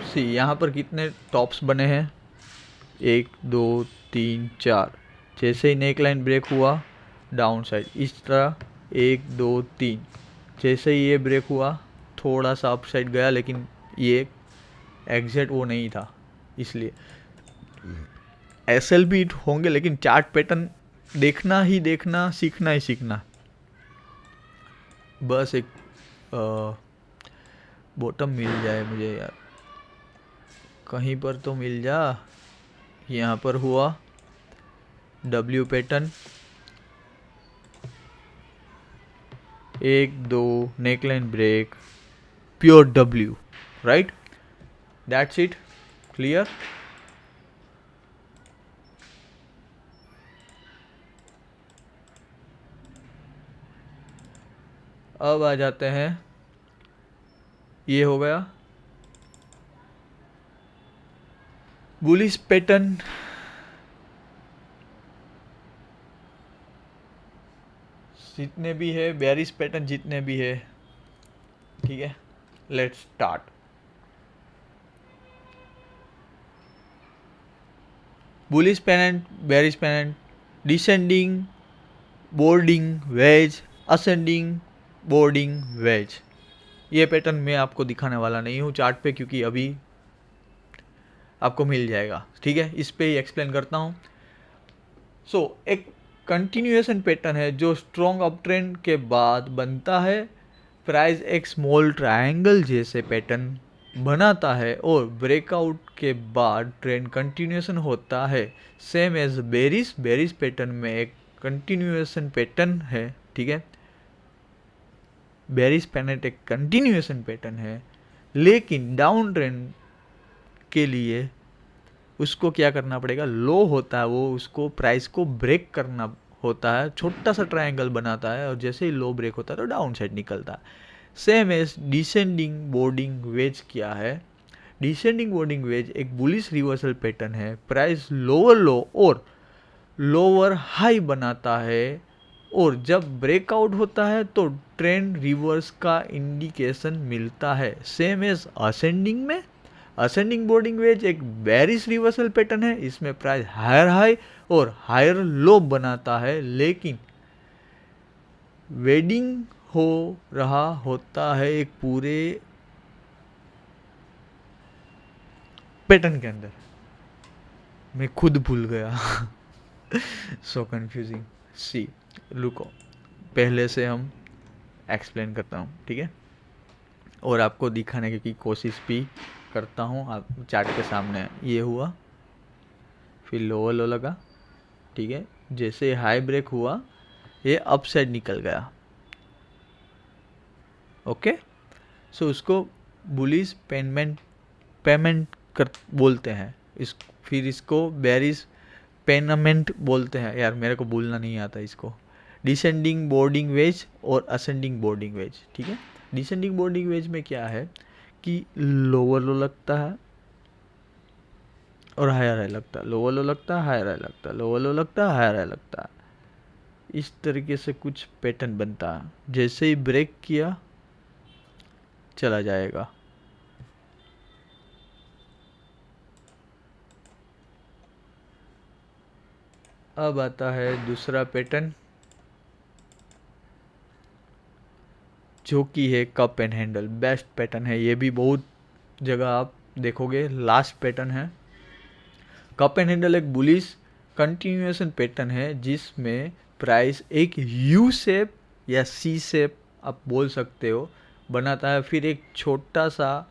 सी, यहाँ पर कितने टॉप्स बने हैं, 1 2 3 4। जैसे ही नेक लाइन ब्रेक हुआ डाउन साइड, इस तरह 1 2 3। जैसे ही ये ब्रेक हुआ थोड़ा सा अप साइड गया, लेकिन ये एग्जैक्ट वो नहीं था, इसलिए एसएल भी होंगे, लेकिन चार्ट पैटर्न देखना ही देखना, सीखना ही सीखना। बस एक बॉटम मिल जाए मुझे यार, कहीं पर तो मिल जा। यहाँ पर हुआ W pattern, 1 2 neckline break, pure W, right. That's it, clear. अब आ जाते हैं, ये हो गया बुलिश पैटर्न। जितने भी है बेरिश पैटर्न, जितने भी है, ठीक है। Let's start. Bullish pennant, bearish pennant, descending broadening wedge, ascending broadening wedge. ये पैटर्न मैं आपको दिखाने वाला नहीं हूँ चार्ट पे, क्योंकि अभी आपको मिल जाएगा, ठीक है। इस पे ही एक्सप्लेन करता हूँ। सो एक कंटिन्यूएशन पैटर्न है जो स्ट्रॉन्ग अप ट्रेंड के बाद बनता है, प्राइस एक स्मॉल ट्रायंगल जैसे पैटर्न बनाता है और ब्रेकआउट के बाद ट्रेंड कंटिन्यूएशन होता है। Same as bearish, bearish pattern में एक कंटिन्यूएशन पैटर्न है, ठीक है। बेरिस पैटर्न एक कंटिन्यूएशन पैटर्न है, लेकिन डाउन ट्रेंड के लिए उसको क्या करना पड़ेगा, लो होता है वो, उसको प्राइस को ब्रेक करना होता है, छोटा सा ट्रायंगल बनाता है और जैसे ही लो ब्रेक होता है तो डाउन साइड निकलता है। Same as descending broadening wedge क्या है, डिसेंडिंग बोर्डिंग वेज एक बुलिश रिवर्सल पैटर्न है, प्राइस लोअर लो और लोअर हाई बनाता है और जब ब्रेकआउट होता है तो ट्रेंड रिवर्स का इंडिकेशन मिलता है। सेम एज असेंडिंग में, असेंडिंग बोर्डिंग वेज एक बेरिश रिवर्सल पैटर्न है, इसमें प्राइस हायर हाई और हायर लो बनाता है, लेकिन वेडिंग हो रहा होता है एक पूरे पैटर्न के अंदर। मैं खुद भूल गया सो कंफ्यूजिंग। सी लुको, पहले से हम एक्सप्लेन करता हूँ, ठीक है, और आपको दिखाने की कोशिश भी करता हूँ। आप चार्ट के सामने ये हुआ, फिर लोअर लो लगा, ठीक है, जैसे हाई ब्रेक हुआ ये अप साइड निकल गया, ओके। सो उसको बुलिश पेमेंट कर बोलते हैं, फिर इसको बेरिश पेनमेंट बोलते हैं। यार मेरे को बोलना नहीं आता इसको। डिसेंडिंग बोर्डिंग वेज और असेंडिंग बोर्डिंग वेज, ठीक है। डिसेंडिंग बोर्डिंग वेज में क्या है कि लोअर लो लगता है और हायर हाई लगता है, लोअर लो लगता है, हायर हाई लगता है, लोअर लो लगता है, हायर हाई लगता है। इस तरीके से कुछ पैटर्न बनता है, जैसे ही ब्रेक किया चला जाएगा। अब आता है दूसरा पैटर्न जो कि है cup and handle. Best pattern है, ये भी बहुत जगह आप देखोगे। लास्ट पैटर्न है कप एंड हैंडल, एक बुलिश कंटिन्यूएशन पैटर्न है जिसमें प्राइस एक यू शेप या सी शेप आप बोल सकते हो बनाता है, फिर एक छोटा सा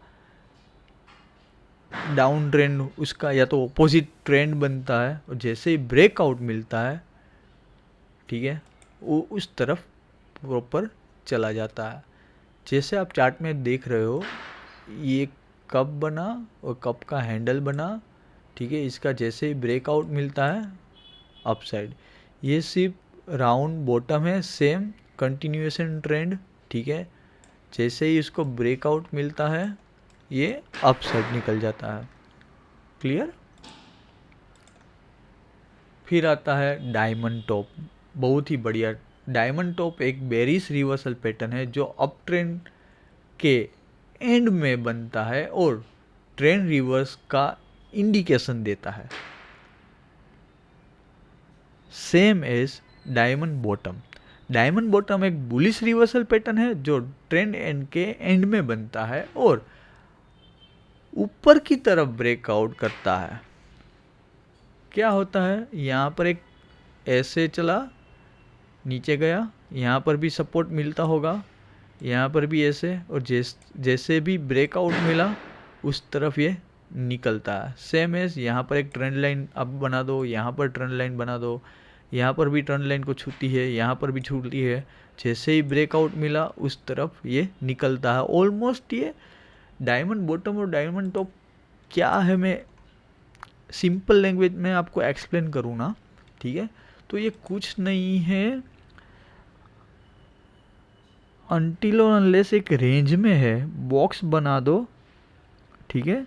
डाउन ट्रेंड उसका या तो ऑपोजिट ट्रेंड बनता है और जैसे ही ब्रेकआउट मिलता है, ठीक है, वो उस तरफ प्रॉपर चला जाता है। जैसे आप चार्ट में देख रहे हो, ये कप बना और कप का हैंडल बना, ठीक है। इसका जैसे ही ब्रेकआउट मिलता है अप साइड, ये सिर्फ राउंड बॉटम है, सेम कंटिन्यूएशन ट्रेंड, ठीक है। जैसे ही इसको ब्रेकआउट मिलता है ये अप साइड निकल जाता है, क्लियर। फिर आता है डायमंड टॉप, बहुत ही बढ़िया। डायमंड टॉप एक बेरिश रिवर्सल पैटर्न है जो अप ट्रेंड के एंड में बनता है और ट्रेंड रिवर्स का इंडिकेशन देता है। Same as diamond bottom, diamond bottom एक बुलिश रिवर्सल पैटर्न है जो ट्रेंड एंड के एंड में बनता है और ऊपर की तरफ ब्रेकआउट करता है। क्या होता है, यहाँ पर एक ऐसे चला, नीचे गया, यहाँ पर भी सपोर्ट मिलता होगा, यहाँ पर भी ऐसे, और जैसे भी ब्रेकआउट मिला उस तरफ ये निकलता है। सेम एज यहाँ पर एक ट्रेंड लाइन अब बना दो, यहाँ पर ट्रेंड लाइन बना दो, यहाँ पर भी ट्रेंड लाइन को छूती है, यहाँ पर भी छूती है। जैसे ही ब्रेकआउट मिला उस तरफ ये निकलता है। ऑलमोस्ट ये डायमंड बॉटम और डायमंड टॉप क्या है, मैं सिंपल लैंग्वेज में आपको एक्सप्लेन करूँ ना, ठीक है, तो ये कुछ नहीं है, अनटिल और अनलेस एक रेंज में है, बॉक्स बना दो, ठीक है,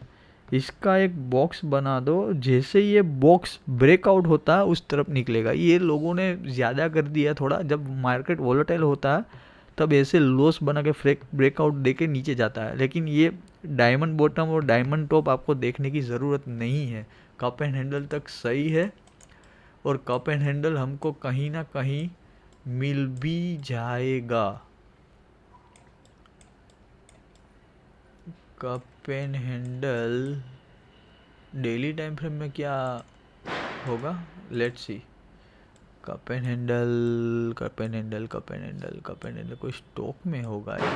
इसका एक बॉक्स बना दो, जैसे ये बॉक्स ब्रेकआउट होता है उस तरफ निकलेगा। ये लोगों ने ज़्यादा कर दिया थोड़ा, जब मार्केट वॉलेटाइल होता है तब ऐसे लॉस बना के ब्रेकआउट दे के नीचे जाता है, लेकिन ये डायमंड बॉटम और डायमंड टॉप आपको देखने की ज़रूरत नहीं है। कप एंड हैंडल तक सही है और कप एंड हैंडल हमको कहीं ना कहीं मिल भी जाएगा। Cup and handle daily time frame में क्या होगा, let's see. Cup and handle, cup and handle, cup and handle, cup and handle कोई स्टॉक में होगा ये।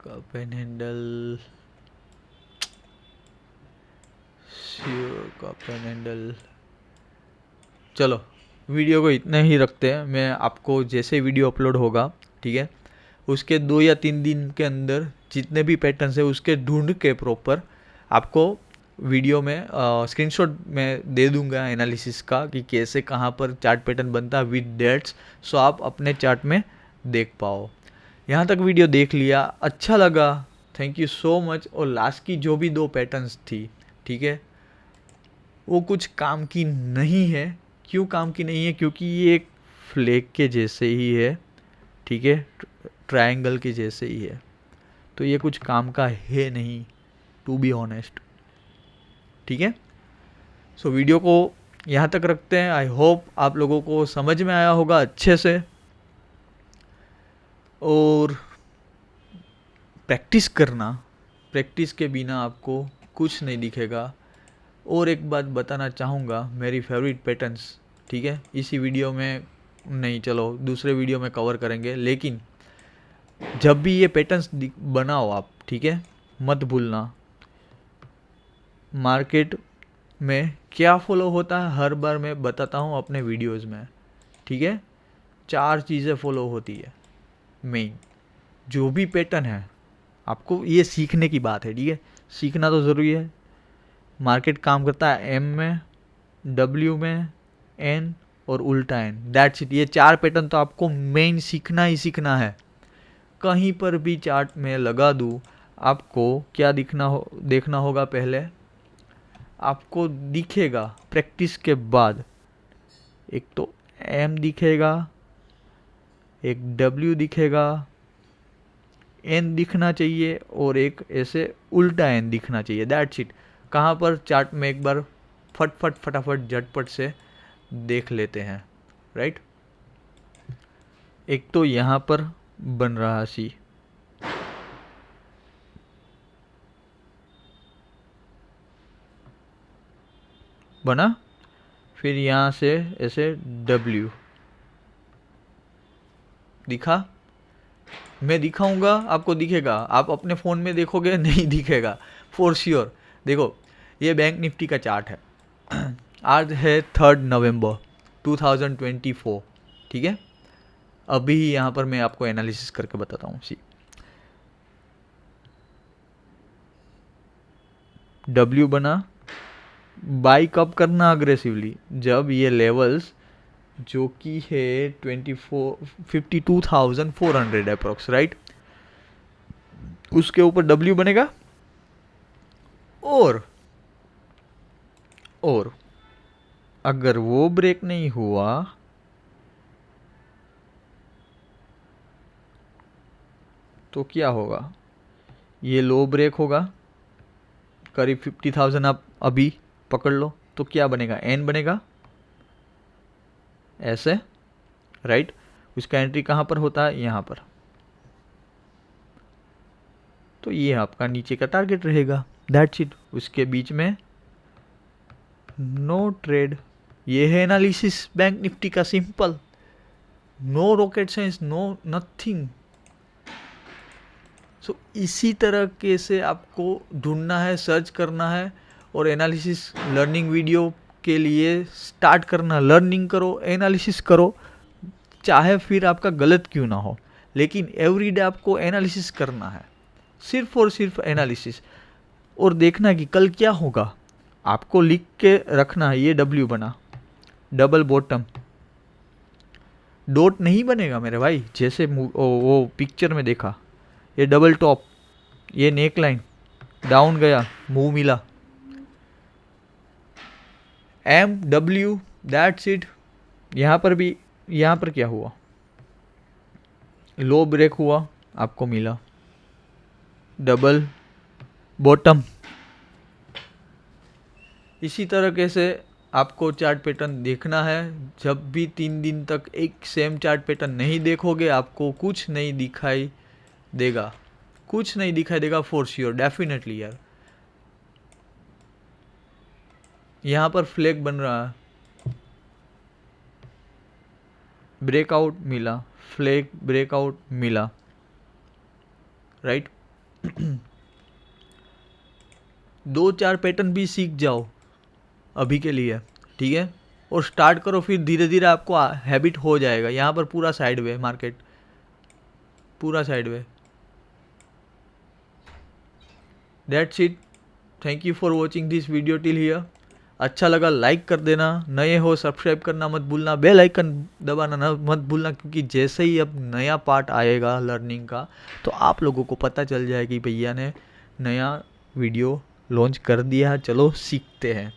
Cup and handle, cup and handle, चलो वीडियो को इतना ही रखते हैं। मैं आपको जैसे वीडियो अपलोड होगा, ठीक है, उसके 2 या 3 दिन के अंदर जितने भी पैटर्न्स है उसके ढूंढ के प्रॉपर आपको वीडियो में स्क्रीनशॉट में दे दूंगा एनालिसिस का कि कैसे कहाँ पर चार्ट पैटर्न बनता है विद डेट्स, सो आप अपने चार्ट में देख पाओ। यहाँ तक वीडियो देख लिया, अच्छा लगा, थैंक यू सो मच। और लास्ट की जो भी 2 पैटर्न्स थी, ठीक है, वो कुछ काम की नहीं है। क्यों काम की नहीं है? क्योंकि ये एक फ्लैग के जैसे ही है, ठीक है, ट्रायंगल के जैसे ही है, तो ये कुछ काम का है नहीं, टू बी ऑनेस्ट, ठीक है। सो वीडियो को यहाँ तक रखते हैं। आई होप आप लोगों को समझ में आया होगा अच्छे से, और प्रैक्टिस करना, प्रैक्टिस के बिना आपको कुछ नहीं दिखेगा। और एक बात बताना चाहूँगा, मेरी फेवरेट पैटर्न्स, ठीक है, इसी वीडियो में नहीं, चलो दूसरे वीडियो में कवर करेंगे, लेकिन जब भी ये पैटर्न्स बनाओ आप, ठीक है, मत भूलना मार्केट में क्या फॉलो होता है, हर बार मैं बताता हूँ अपने वीडियोस में, ठीक है। 4 चीज़ें फॉलो होती है मेन, जो भी पैटर्न है आपको ये सीखने की बात है, ठीक है, सीखना तो ज़रूरी है। मार्केट काम करता है एम में, डब्ल्यू में, एन और उल्टा एन, दैट्स इट। ये 4 पैटर्न तो आपको मेन सीखना ही सीखना है। कहीं पर भी चार्ट में लगा दूँ, आपको क्या देखना होगा, पहले आपको दिखेगा प्रैक्टिस के बाद, एक तो एम दिखेगा, एक डब्ल्यू दिखेगा, एन दिखना चाहिए, और एक ऐसे उल्टा एन दिखना चाहिए, दैट्स इट। कहाँ पर चार्ट में एक बार फटाफट झटपट से देख लेते हैं, राइट। एक तो यहाँ पर बन रहा सी, बना, फिर यहाँ से ऐसे डब्ल्यू दिखा, मैं दिखाऊंगा आपको दिखेगा, आप अपने फ़ोन में देखोगे नहीं दिखेगा फॉर श्योर। देखो ये बैंक निफ्टी का चार्ट है, आज है 3 नवंबर 2024, ठीक है। अभी यहाँ पर मैं आपको एनालिसिस करके बताता हूँ। सी डब्ल्यू बना, बाई कब करना अग्रेसिवली, जब ये लेवल्स जो कि है 52,400 अप्रोक्स, राइट, उसके ऊपर डब्ल्यू बनेगा, और अगर वो ब्रेक नहीं हुआ तो क्या होगा, ये लो ब्रेक होगा, करीब 50,000 आप अभी पकड़ लो, तो क्या बनेगा, एन बनेगा ऐसे, राइट। उसका एंट्री कहाँ पर होता है, यहाँ पर, तो ये आपका नीचे का टारगेट रहेगा, दैट्स इट। उसके बीच में नो ट्रेड। ये है एनालिसिस बैंक निफ्टी का simple, no rocket science, no nothing. So इसी तरह के से आपको ढूंढना है, सर्च करना है, और एनालिसिस लर्निंग वीडियो के लिए स्टार्ट करना। लर्निंग करो, एनालिसिस करो, चाहे फिर आपका गलत क्यों ना हो, लेकिन एवरीडे आपको एनालिसिस करना है, सिर्फ और सिर्फ एनालिसिस, और देखना कि कल क्या होगा। आपको लिख के रखना है, ये डब्ल्यू बना, डबल बॉटम, डॉट नहीं बनेगा मेरे भाई, जैसे वो पिक्चर में देखा, ये डबल टॉप, ये नेक लाइन, डाउन गया, मूव मिला, एम डब्ल्यू, दैट्स इट। यहाँ पर भी, यहाँ पर क्या हुआ, लो ब्रेक हुआ, आपको मिला डबल बॉटम। इसी तरीके से आपको चार्ट पैटर्न देखना है। जब भी 3 दिन तक एक सेम चार्ट पैटर्न नहीं देखोगे आपको कुछ नहीं दिखाई देगा, कुछ नहीं दिखाई देगा फॉर श्योर, डेफिनेटली यार। यहाँ पर फ्लैग बन रहा है, ब्रेकआउट मिला, फ्लैग ब्रेकआउट मिला, राइट। 2-4 पैटर्न भी सीख जाओ अभी के लिए, ठीक है, और स्टार्ट करो, फिर धीरे धीरे आपको हैबिट हो जाएगा। यहाँ पर पूरा साइडवे मार्केट, पूरा sideway. That's it, thank you for watching this video till here. अच्छा लगा लाइक कर देना, नए हो सब्सक्राइब करना मत भूलना, बेल आइकन दबाना मत भूलना, क्योंकि जैसे ही अब नया पार्ट आएगा लर्निंग का तो आप लोगों को पता चल जाए कि भैया ने नया वीडियो लॉन्च कर दिया, चलो सीखते हैं।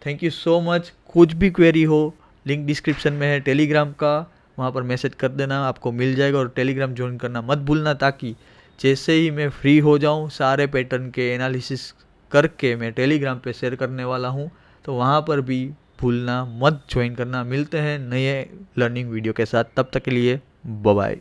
Thank you so much. कुछ भी क्वेरी हो लिंक डिस्क्रिप्शन में है टेलीग्राम का, वहाँ पर मैसेज कर देना, आपको मिल जाएगा। और टेलीग्राम ज्वाइन करना मत भूलना, ताकि जैसे ही मैं फ्री हो जाऊँ सारे पैटर्न के एनालिसिस करके मैं टेलीग्राम पे शेयर करने वाला हूँ, तो वहाँ पर भी भूलना मत ज्वाइन करना। मिलते हैं नए लर्निंग वीडियो के साथ, तब तक के लिए बाय बाय।